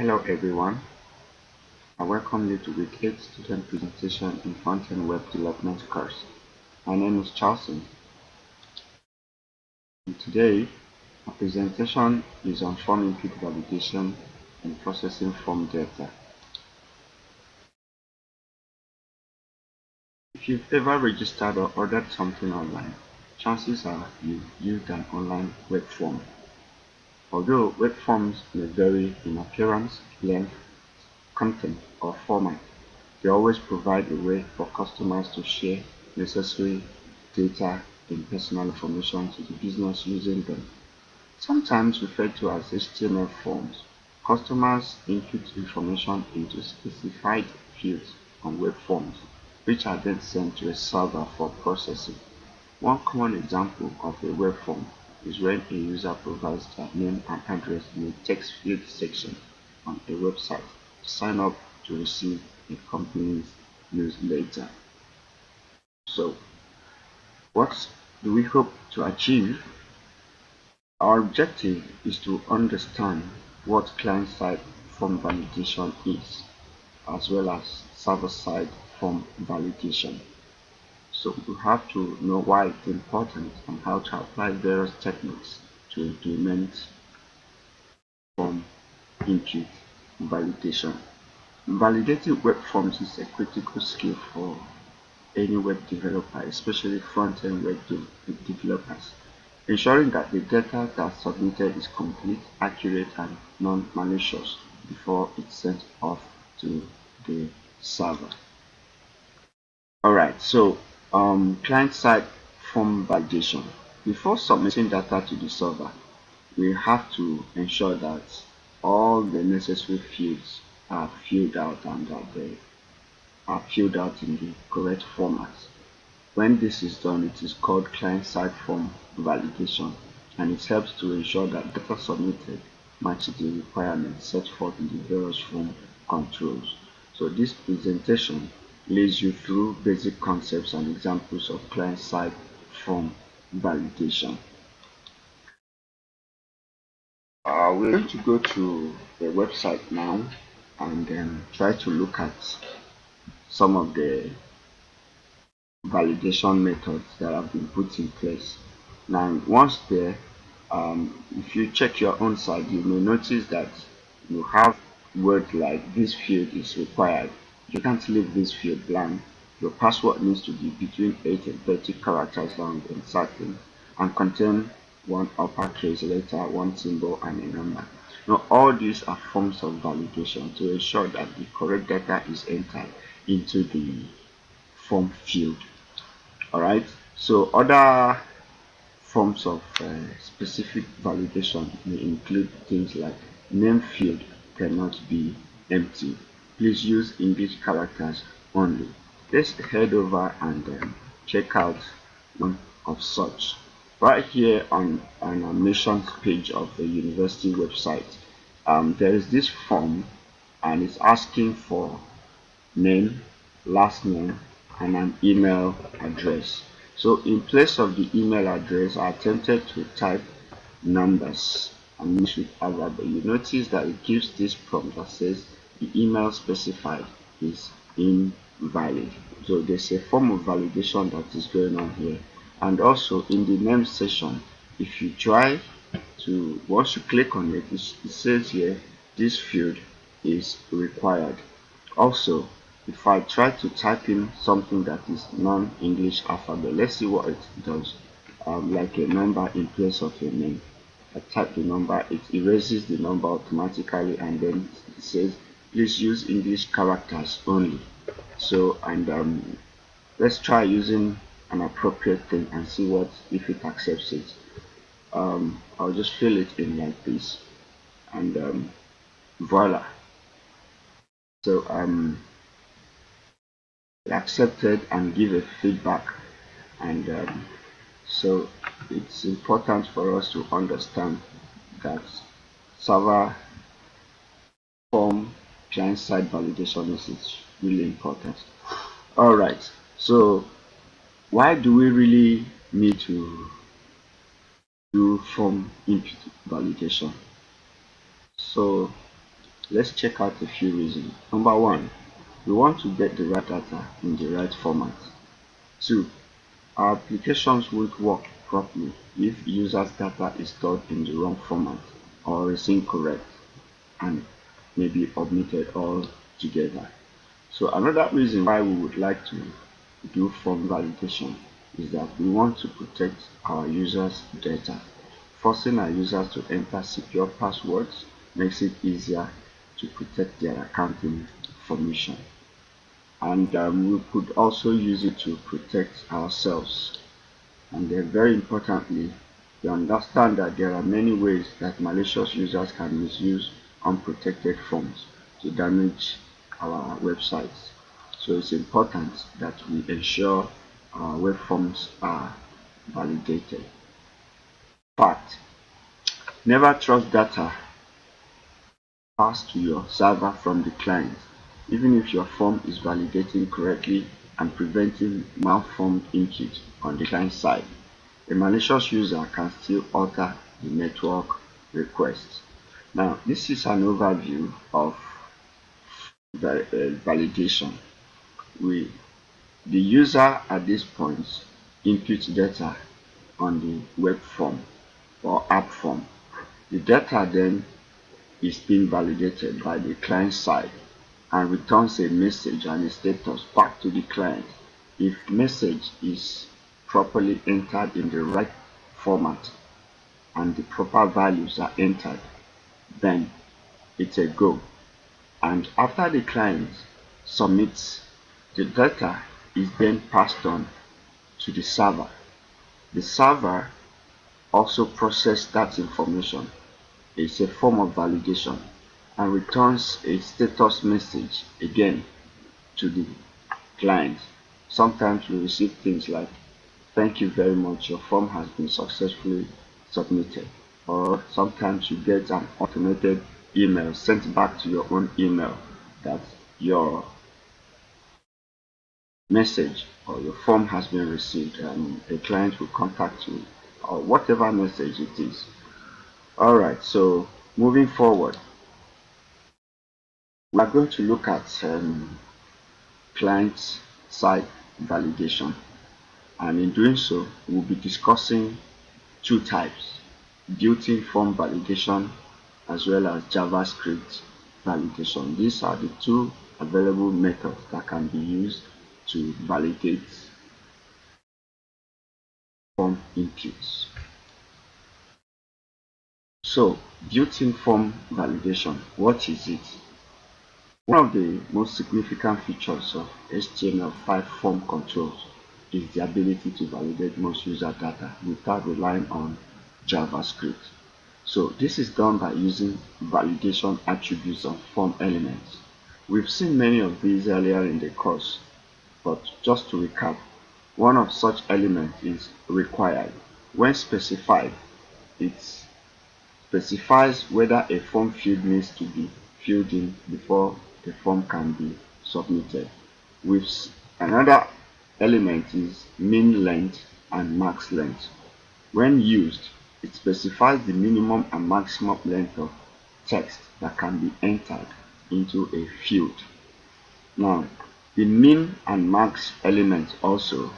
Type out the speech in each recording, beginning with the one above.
Hello everyone, I welcome you to week 8 student presentation in front-end web development course. My name is Charleston, and today our presentation is on form input validation and processing form data. If you've ever registered or ordered something online, chances are you've used an online web form. Although web forms may vary in appearance, length, content, or format, they always provide a way for customers to share necessary data and personal information to the business using them. Sometimes referred to as HTML forms, customers input information into specified fields on web forms, which are then sent to a server for processing. One common example of a web form is when a user provides their name and address in a text field section on a website to sign up to receive a company's newsletter. So, what do we hope to achieve? Our objective is to understand what client-side form validation is, as well as server-side form validation. So we have to know why it's important and how to apply various techniques to implement form input validation. Validating web forms is a critical skill for any web developer, especially front-end web developers, ensuring that the data that's submitted is complete, accurate, and non-malicious before it's sent off to the server. Alright, so client-side form validation. Before submitting data to the server, we have to ensure that all the necessary fields are filled out and that they are filled out in the correct format. When this is done, it is called client-side form validation, and it helps to ensure that data submitted matches the requirements set forth in the various form controls. So this presentation leads you through basic concepts and examples of client-side form validation. We're going to go to the website now and then try to look at some of the validation methods that have been put in place. Now, once there, if you check your own side, you may notice that you have words like this field is required. You can't leave this field blank. Your password needs to be between 8 and 30 characters long and certain and contain one uppercase letter, one symbol, and a number. Now, all these are forms of validation to ensure that the correct data is entered into the form field. Alright, so other forms of specific validation may include things like name field cannot be empty. Please use English characters only. Let's head over and check out one of such. Right here on an admissions page of the university website, there is this form and it's asking for name, last name, and an email address. So in place of the email address, I attempted to type numbers and mix with other, but you notice that it gives this prompt that says the email specified is invalid. So there's a form of validation that is going on here. And also in the name section, if you try to, once you click on it, it says here this field is required. Also, if I try to type in something that is non-English alphabet, let's see what it does. Like a number in place of a name. I type the number, it erases the number automatically, and then it says please use English characters only. So, and let's try using an appropriate thing and see what if it accepts it. I'll just fill it in like this, and voila. So accepted and give a feedback, and so it's important for us to understand that server form client-side validation is really important. All right, so why do we really need to do form input validation? So Let's check out a few reasons. Number one, we want to get the right data in the right format. Two, our applications won't work properly if users' data is stored in the wrong format or is incorrect and may be omitted altogether. So another reason why we would like to do form validation is that we want to protect our users' data. Forcing our users to enter secure passwords makes it easier to protect their accounting information. And we could also use it to protect ourselves. And then very importantly, we understand that there are many ways that malicious users can misuse unprotected forms to damage our websites. So it's important that we ensure our web forms are validated. Fact, never trust data passed to your server from the client, even if your form is validating correctly and preventing malformed input on the client side. A malicious user can still alter the network request. Now, this is an overview of the validation. The user at this point inputs data on the web form or app form. The data then is being validated by the client side and returns a message and a status back to the client. If message is properly entered in the right format and the proper values are entered, then it's a go. And after the client submits, the data is then passed on to the server. The server also processes that information. It's a form of validation and returns a status message again to the client. Sometimes we receive things like, "Thank you very much, your form has been successfully submitted." Or sometimes you get an automated email sent back to your own email that your message or your form has been received and a client will contact you or whatever message it is. Alright, so moving forward, we are going to look at client side validation, and in doing so we'll be discussing two types: built-in form validation as well as JavaScript validation. These are the two available methods that can be used to validate form inputs. So, built-in form validation, what is it? One of the most significant features of HTML5 form controls is the ability to validate most user data without relying on JavaScript. So this is done by using validation attributes on form elements. We've seen many of these earlier in the course, but just to recap, one of such elements is required. When specified, it specifies whether a form field needs to be filled in before the form can be submitted. With another element is min length and max length. When used, it specifies the minimum and maximum length of text that can be entered into a field. Now, the min and max element also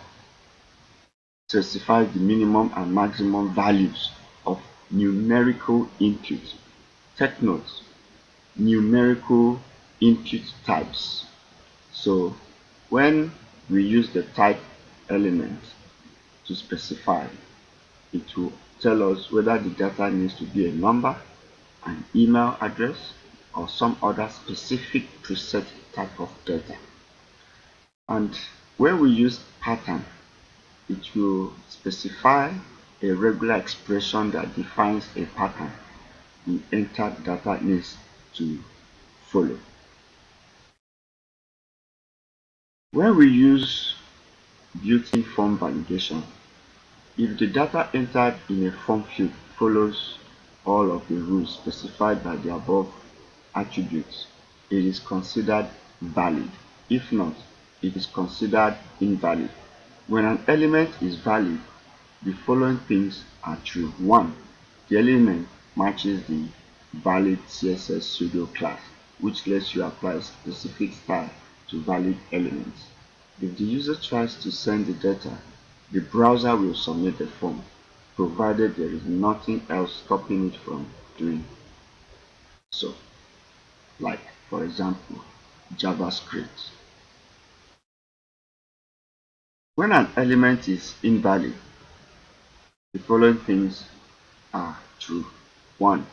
specifies the minimum and maximum values of numerical input. Take note, numerical input types. So when we use the type element to specify, it will tell us whether the data needs to be a number, an email address, or some other specific preset type of data. And when we use pattern, it will specify a regular expression that defines a pattern the entered data needs to follow. When we use built-in form validation, if the data entered in a form field follows all of the rules specified by the above attributes, it is considered valid. If not, it is considered invalid. When an element is valid, the following things are true. 1. The element matches the valid CSS pseudo class. which lets you apply a specific style to valid elements. If the user tries to send the data, the browser will submit the form, provided there is nothing else stopping it from doing so. Like, for example, JavaScript. When an element is invalid, the following things are true. 1.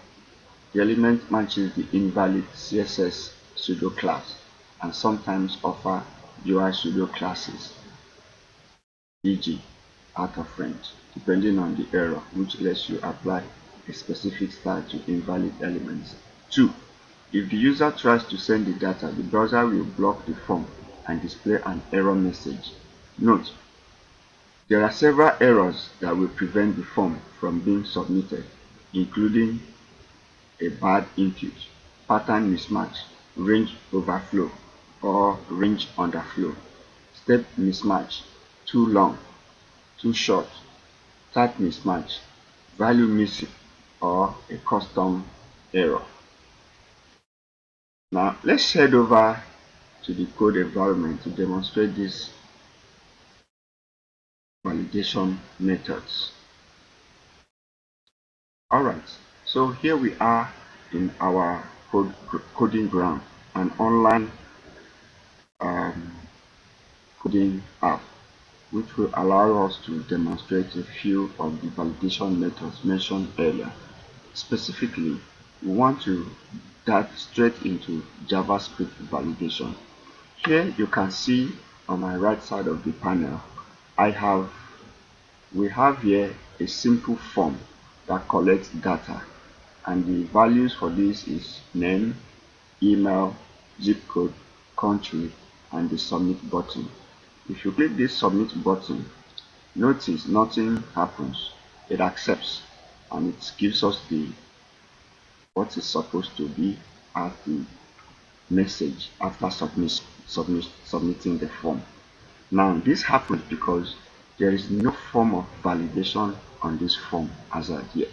The element matches the invalid CSS pseudo class and sometimes offer UI pseudo classes, e.g. out of range, depending on the error, which lets you apply a specific style to invalid elements. 2. If the user tries to send the data, the browser will block the form and display an error message. Note, there are several errors that will prevent the form from being submitted, including a bad input, pattern mismatch, range overflow or range underflow, step mismatch, too long, too short, type mismatch, value missing, or a custom error. Now let's head over to the code environment to demonstrate these validation methods. Alright, so here we are in our coding ground, an online um, coding app, which will allow us to demonstrate a few of the validation methods mentioned earlier. Specifically, we want to dive straight into JavaScript validation. Here you can see on my right side of the panel, we have here a simple form that collects data, and the values for this is name, email, zip code, country, and the submit button. If you click this submit button, notice nothing happens. It accepts and it gives us the what is supposed to be as the message after submitting the form. Now this happens because there is no form of validation on this form as of yet.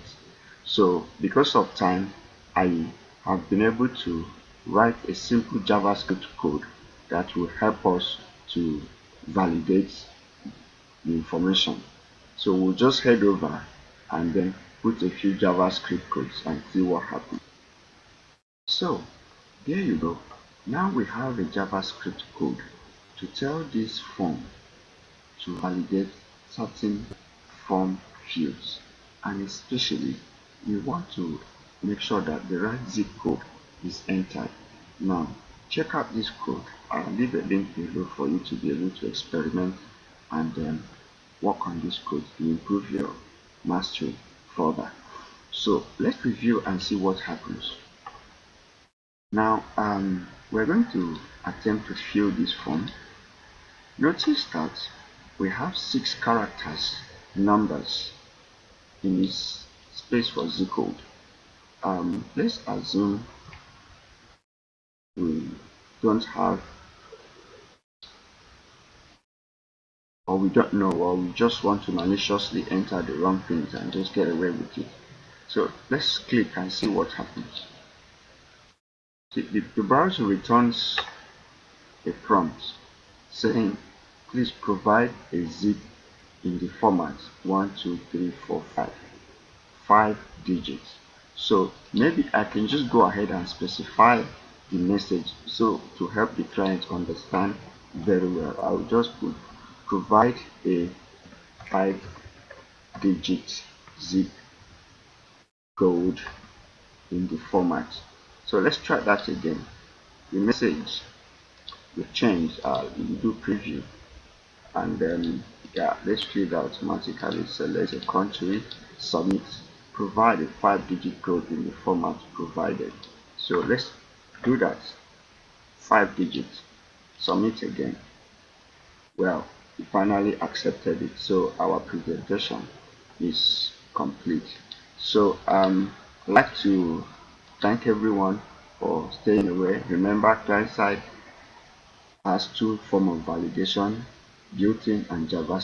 So because of time, I have been able to write a simple JavaScript code that will help us to validate the information. So we'll just head over and then put a few JavaScript codes and see what happens. So there you go. Now we have a JavaScript code to tell this form to validate certain form fields, and especially we want to make sure that the right zip code is entered. Now check out this code. I'll leave a link below for you to be able to experiment and work on this code to improve your mastery further. So let's review and see what happens. Now we're going to attempt to fill this form. Notice that we have 6 characters, numbers in this space for Z code. Let's assume we don't have, or we don't know, or we just want to maliciously enter the wrong things and just get away with it. So let's click and see what happens. See, the browser returns a prompt saying, please provide a zip in the format 12345, 5 digits. So maybe I can just go ahead and specify the message, so to help the client understand very well, I'll just provide a 5-digit zip code in the format. So let's try that again. The message will change, you do preview, and then yeah, let's fill it automatically. Select a country, submit, provide a 5-digit code in the format provided. So let's do that. 5 digits, submit again. Well, we finally accepted it, so our presentation is complete. So I'd like to thank everyone for staying away. Remember, client side has 2 forms of validation, built-in and JavaScript.